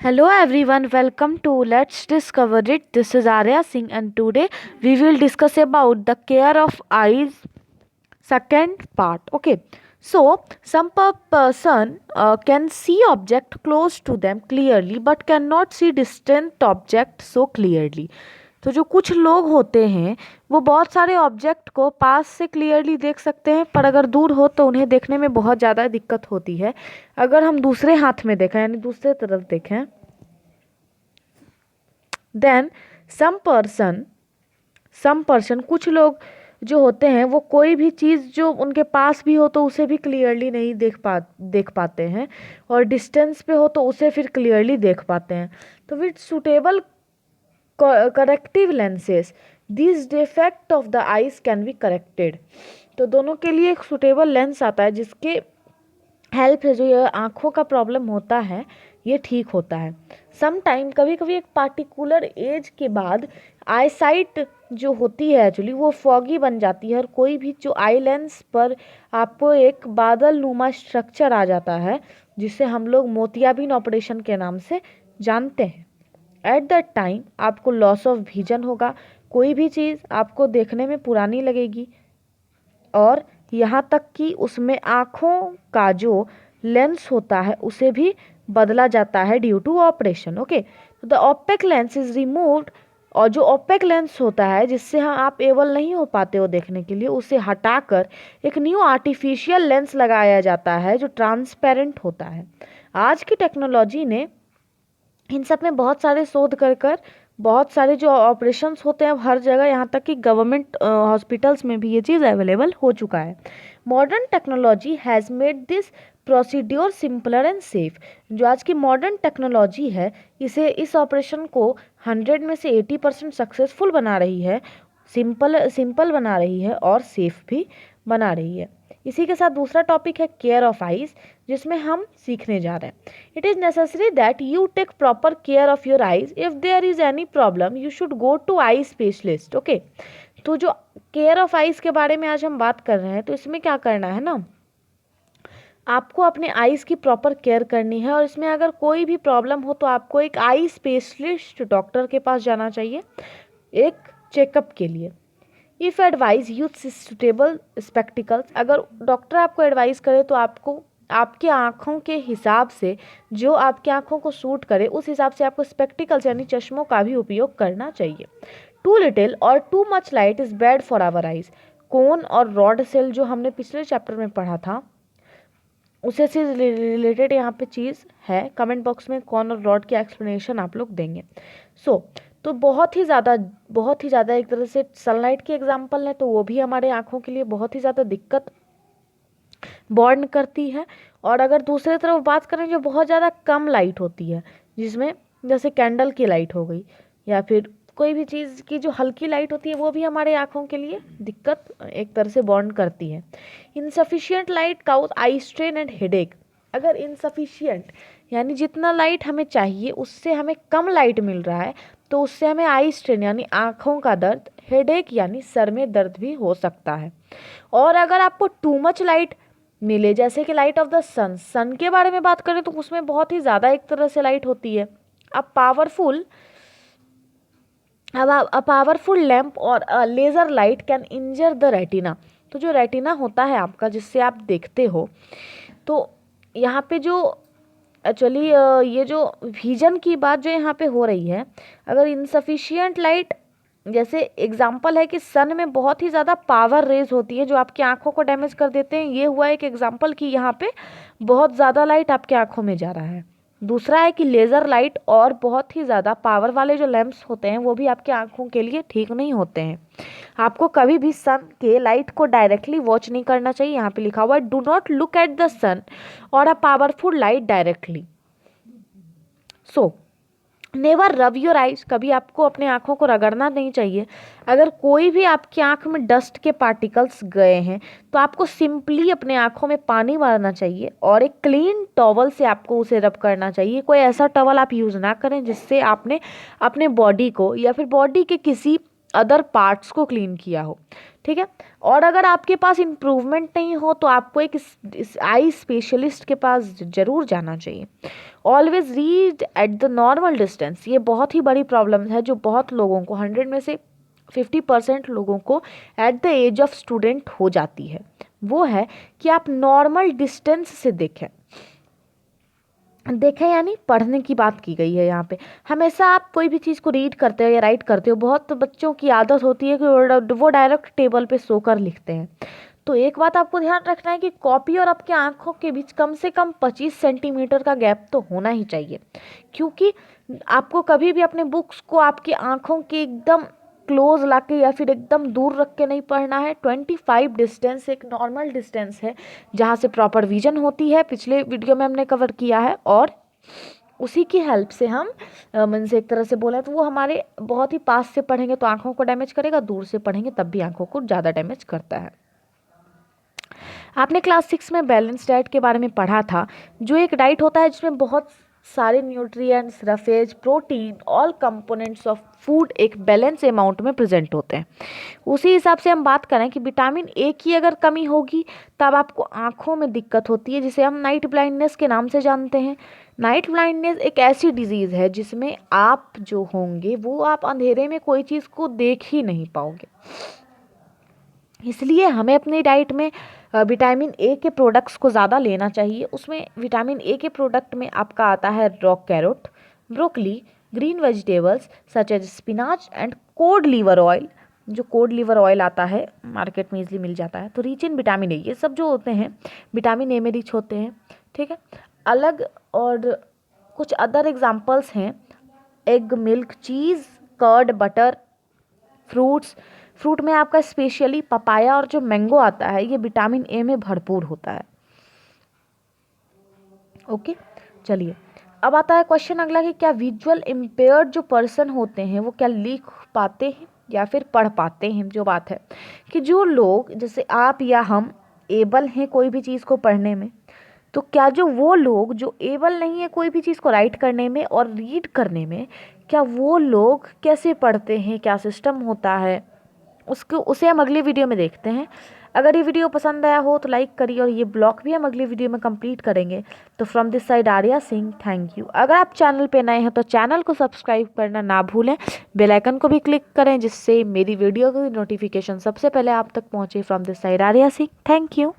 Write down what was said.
Hello everyone, welcome to Let's Discover It. This is Arya Singh and today we will discuss about the care of eyes second part. Okay. So some person can see object close to them clearly but cannot see distant object so clearly. तो जो कुछ लोग होते हैं वो बहुत सारे object को पास से क्लियरली देख सकते हैं पर अगर दूर हो तो उन्हें देखने में बहुत ज़्यादा दिक्कत होती है। अगर हम दूसरे हाथ में देखें यानी दूसरे तरफ देखें देन सम पर्सन कुछ लोग जो होते हैं वो कोई भी चीज़ जो उनके पास भी हो तो उसे भी क्लियरली नहीं देख पाते हैं और डिस्टेंस पे हो तो उसे फिर क्लियरली देख पाते हैं। तो with suitable corrective lenses this defect of the eyes can be corrected. तो दोनों के लिए एक सुटेबल लेंस आता है जिसके हेल्प से जो ये आँखों का प्रॉब्लम होता है ये ठीक होता है। सम टाइम कभी कभी एक पार्टिकुलर एज के बाद आई साइट जो होती है एक्चुअली वो फॉगी बन जाती है और कोई भी जो आई लेंस पर आपको एक बादल नुमा स्ट्रक्चर आ जाता है जिसे हम लोग मोतियाबिंद ऑपरेशन के नाम से जानते हैं। एट दैट टाइम आपको लॉस ऑफ विजन होगा, कोई भी चीज़ आपको देखने में पुरानी लगेगी और यहाँ तक कि उसमें आँखों का जो लेंस होता है उसे भी बदला जाता है ड्यू टू ऑपरेशन। ओके, तो the OPEC lens is removed और जो ओपेक लेंस होता है जिससे आप एबल नहीं हो पाते हो देखने के लिए उसे हटाकर एक न्यू आर्टिफिशियल लेंस लगाया जाता है जो ट्रांसपेरेंट होता है। आज की टेक्नोलॉजी ने इन सब में बहुत सारे शोध कर बहुत सारे जो ऑपरेशंस होते हैं हर जगह यहाँ तक कि गवर्नमेंट हॉस्पिटल्स में भी ये चीज़ अवेलेबल हो चुका है। Modern technology has made this procedure simpler and safe. जो आज की मॉडर्न टेक्नोलॉजी है इस ऑपरेशन को 100 में से 80% सक्सेसफुल बना रही है, सिंपल बना रही है और सेफ भी बना रही है। इसी के साथ दूसरा टॉपिक है केयर ऑफ आइज जिसमें हम सीखने जा रहे हैं। It is necessary that you take proper care of your eyes. If there is any problem you should go to eye specialist. Okay, तो जो केयर ऑफ आइज के बारे में आज हम बात कर रहे हैं तो इसमें क्या करना है ना, आपको अपने आइज़ की प्रॉपर केयर करनी है और इसमें अगर कोई भी प्रॉब्लम हो तो आपको एक आई स्पेशलिस्ट डॉक्टर के पास जाना चाहिए एक चेकअप के लिए। If advice use suitable spectacles, अगर डॉक्टर आपको एडवाइस करे तो आपको आपके आँखों के हिसाब से जो आपकी आँखों को सूट करे उस हिसाब से आपको स्पेक्टिकल्स यानी चश्मों का भी उपयोग करना चाहिए। टू लिटिल और too much light is bad for our eyes. Cone और रॉड सेल जो हमने पिछले चैप्टर में पढ़ा था उसे से रिलेटेड यहाँ पे चीज़ है। कमेंट बॉक्स में कौन और रॉड की एक्सप्लेनेशन आप लोग देंगे। तो बहुत ही ज़्यादा एक तरह से सनलाइट की एग्जांपल है तो वो भी हमारे आँखों के लिए बहुत ही ज़्यादा दिक्कत बॉर्न करती है। और अगर दूसरी तरफ बात करें जो बहुत ज़्यादा कम लाइट होती है जिसमें जैसे कैंडल की लाइट हो गई या फिर कोई भी चीज़ की जो हल्की लाइट होती है वो भी हमारे आँखों के लिए दिक्कत एक तरह से बॉर्न करती है। Insufficient light causes eye strain and headache. अगर इनसफिशियंट यानी जितना लाइट हमें चाहिए उससे हमें कम लाइट मिल रहा है तो उससे हमें आई स्ट्रेन यानी आँखों का दर्द, हेडेक यानी सर में दर्द भी हो सकता है। और अगर आपको टू मच लाइट मिले जैसे कि लाइट ऑफ द सन के बारे में बात करें तो उसमें बहुत ही ज़्यादा एक तरह से लाइट होती है। अब पावरफुल लैम्प और laser light can injure the retina. तो जो रेटिना होता है आपका जिससे आप देखते हो तो यहाँ पे जो एक्चुअली ये जो विजन की बात जो यहाँ पे हो रही है, अगर इनसफिशियंट लाइट जैसे एग्जांपल है कि सन में बहुत ही ज़्यादा पावर रेज होती है जो आपकी आंखों को डैमेज कर देते हैं। ये हुआ एक एग्जांपल कि यहाँ पे बहुत ज़्यादा लाइट आपके आंखों में जा रहा है। दूसरा है कि लेज़र लाइट और बहुत ही ज़्यादा पावर वाले जो लैंप्स होते हैं वो भी आपकी आंखों के लिए ठीक नहीं होते हैं। आपको कभी भी सन के लाइट को डायरेक्टली वॉच नहीं करना चाहिए। यहाँ पे लिखा हुआ है do not look at the sun और a powerful light directly. So never rub your eyes, कभी आपको अपने आँखों को रगड़ना नहीं चाहिए। अगर कोई भी आपकी आँख में डस्ट के पार्टिकल्स गए हैं तो आपको सिंपली अपने आँखों में पानी मारना चाहिए और एक क्लीन टॉवल से आपको उसे रब करना चाहिए। कोई ऐसा टॉवल आप यूज़ ना करें जिससे आपने अपने बॉडी को या फिर बॉडी के किसी अदर पार्ट्स को क्लीन किया हो, ठीक है। और अगर आपके पास इम्प्रूवमेंट नहीं हो तो आपको एक आई स्पेशलिस्ट के पास ज़रूर जाना चाहिए। Always read at the normal distance, ये बहुत ही बड़ी प्रॉब्लम है जो बहुत लोगों को, 100 में से 50% लोगों को at the age of student हो जाती है। वो है कि आप नॉर्मल डिस्टेंस से देखें यानी पढ़ने की बात की गई है यहाँ पे। हमेशा आप कोई भी चीज़ को रीड करते हो या राइट करते हो, बहुत बच्चों की आदत होती है कि वो डायरेक्ट टेबल पे सो कर लिखते हैं। तो एक बात आपको ध्यान रखना है कि कॉपी और आपके आंखों के बीच कम से कम 25 सेंटीमीटर का गैप तो होना ही चाहिए, क्योंकि आपको कभी भी अपने बुक्स को आपकी आंखों के एकदम क्लोज लाके या फिर एकदम दूर रख के नहीं पढ़ना है। 25 डिस्टेंस एक नॉर्मल डिस्टेंस है जहाँ से प्रॉपर विजन होती है, पिछले वीडियो में हमने कवर किया है। और उसी की हेल्प से हम मन से एक तरह से बोला तो वो हमारे बहुत ही पास से पढ़ेंगे तो आंखों को डैमेज करेगा, दूर से पढ़ेंगे तब भी आंखों को ज़्यादा डैमेज करता है। आपने क्लास 6 में बैलेंस डाइट के बारे में पढ़ा था, जो एक डाइट होता है जिसमें बहुत सारे nutrients, roughage, protein, all components of food एक बैलेंस अमाउंट में प्रेजेंट होते हैं। उसी हिसाब से हम बात करें कि विटामिन ए की अगर कमी होगी तब आपको आँखों में दिक्कत होती है, जिसे हम नाइट ब्लाइंडनेस के नाम से जानते हैं। नाइट ब्लाइंडनेस एक ऐसी डिजीज़ है जिसमें आप जो होंगे वो आप अंधेरे में कोई चीज़ को देख ही नहीं पाओगे। इसलिए हमें अपनी डाइट में विटामिन ए के प्रोडक्ट्स को ज़्यादा लेना चाहिए। उसमें विटामिन ए के प्रोडक्ट में आपका आता है rock carrot, broccoli, green vegetables such as spinach and cod liver oil. जो कोड लीवर ऑयल आता है मार्केट में इजीली मिल जाता है। तो रिच इन विटामिन ए, ये सब जो होते हैं विटामिन ए में रिच होते हैं, ठीक है। अलग और कुछ अदर एग्जाम्पल्स हैं एग, मिल्क, चीज़, कर्ड, बटर, फ्रूट में आपका स्पेशली पपाया और जो मैंगो आता है ये विटामिन ए में भरपूर होता है। ओके, चलिए अब आता है क्वेश्चन अगला कि क्या विजुअल इम्पेयर्ड जो पर्सन होते हैं वो क्या लिख पाते हैं या फिर पढ़ पाते हैं। जो बात है कि जो लोग जैसे आप या हम एबल हैं कोई भी चीज़ को पढ़ने में, तो क्या जो वो लोग जो एबल नहीं है कोई भी चीज़ को राइट करने में और रीड करने में, क्या वो लोग कैसे पढ़ते हैं, क्या सिस्टम होता है, उसे हम अगली वीडियो में देखते हैं। अगर ये वीडियो पसंद आया हो तो लाइक करिए और ये ब्लॉग भी हम अगली वीडियो में कंप्लीट करेंगे। तो from this side Arya Singh, thank you. अगर आप चैनल पे नए हैं तो चैनल को सब्सक्राइब करना ना भूलें, बेल आइकन को भी क्लिक करें जिससे मेरी वीडियो की नोटिफिकेशन सबसे पहले आप तक पहुँचे। From this side Arya Singh, thank you.